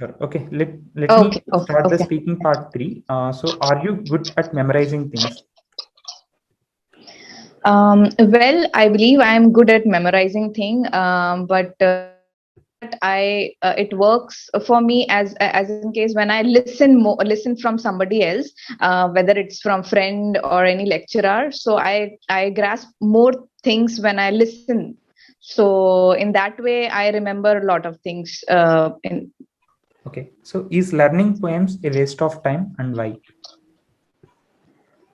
Sure. Okay, let me Okay, okay, start the okay. speaking part three. So, are you good at memorizing things? Well, I believe I am good at memorizing thing, but that I it works for me as in case when I listen from somebody else, whether it's from friend or any lecturer. So I grasp more things when I listen. So in that way, I remember a lot of things. Okay, so is learning poems a waste of time and why?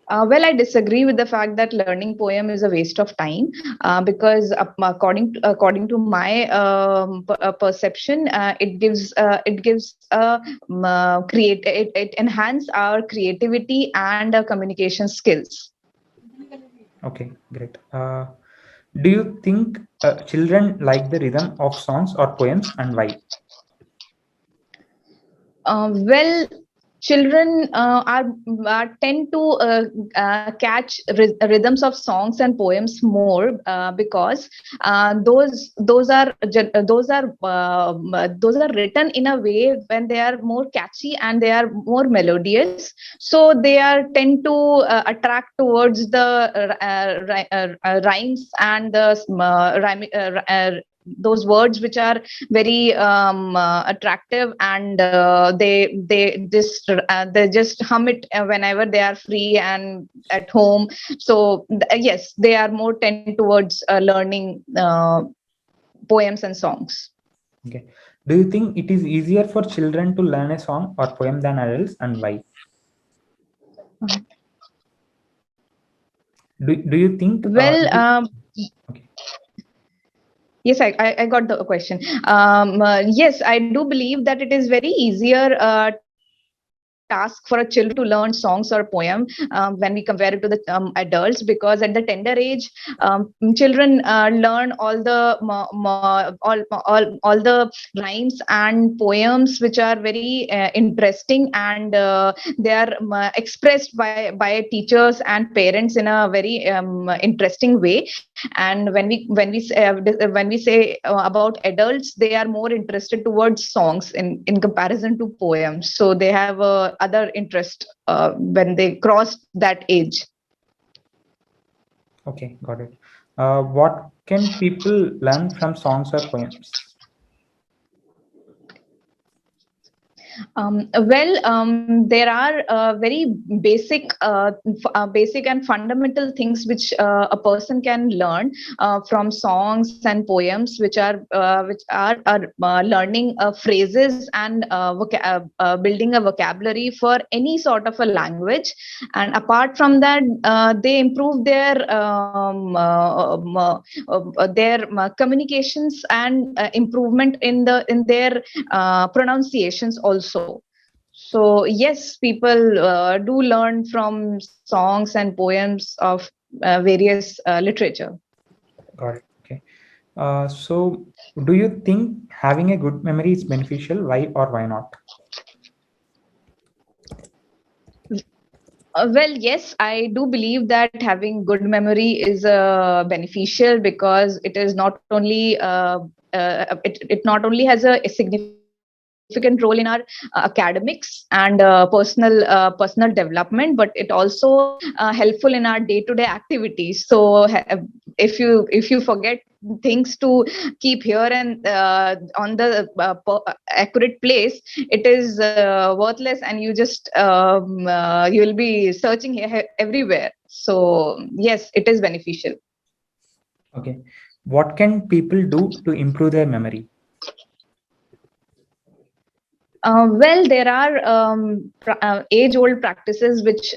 Well, I disagree with the fact that learning poem is a waste of time because according to my perception, it gives it enhance our creativity and our communication skills. Okay, great. Do you think children like the rhythm of songs or poems and why? Well, children tend to catch rhythms of songs and poems more because those are written in a way when they are more catchy and they are more melodious, so they are tend to attract towards the rhymes and the those words which are very attractive, and they just hum it whenever they are free and at home. So yes, they are more tend towards learning poems and songs. Okay. Do you think it is easier for children to learn a song or poem than adults and why? Do you think Well, okay. yes, I got the question. Yes, I do believe that it is very easier task for a children to learn songs or poem when we compare it to the adults, because at the tender age, children learn all the rhymes and poems which are very interesting, and they are expressed by teachers and parents in a very interesting way. And when we say about adults, they are more interested towards songs in comparison to poems, so they have other interest when they cross that age. Okay, got it. What can people learn from songs or poems? There are very basic and fundamental things which a person can learn from songs and poems, which are learning phrases and building a vocabulary for any sort of a language. And apart from that, they improve their communications and improvement in their pronunciations also. So yes, people do learn from songs and poems of various literature. Got it. Okay. So, do you think having a good memory is beneficial? Why or why not? Well, yes, I do believe that having good memory is beneficial, because it is not only it not only has a significant role in our academics and personal development, but it also helpful in our day-to-day activities. So if you forget things to keep here and on the accurate place, it is worthless, and you will be searching everywhere. So yes, it is beneficial. Okay. What can people do to improve their memory? Well, there are age-old practices which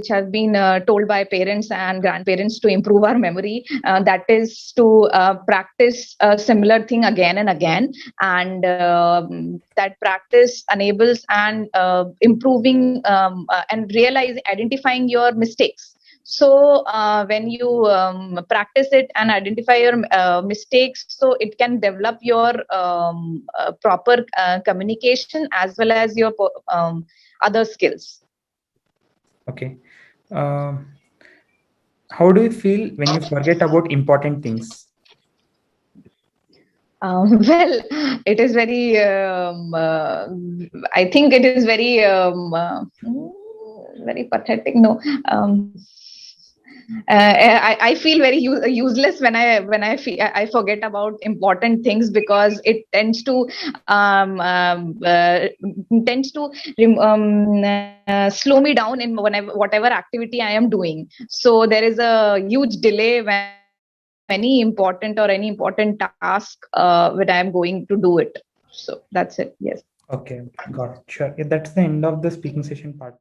have been told by parents and grandparents to improve our memory. That is to practice a similar thing again and again, and that practice enables and improving and realizing, identifying your mistakes. So when you practice it and identify your mistakes, so it can develop your proper communication as well as your other skills. Okay. Um, how do you feel when you forget about important things? Well, it is very, I think it is very, very pathetic. No, I feel very useless when I forget about important things, because it tends to slow me down in whatever activity I am doing. So there is a huge delay when any important or any important task when I am going to do it. So that's it. Yes. Okay, got it. Sure. Yeah, that's the end of the speaking session part.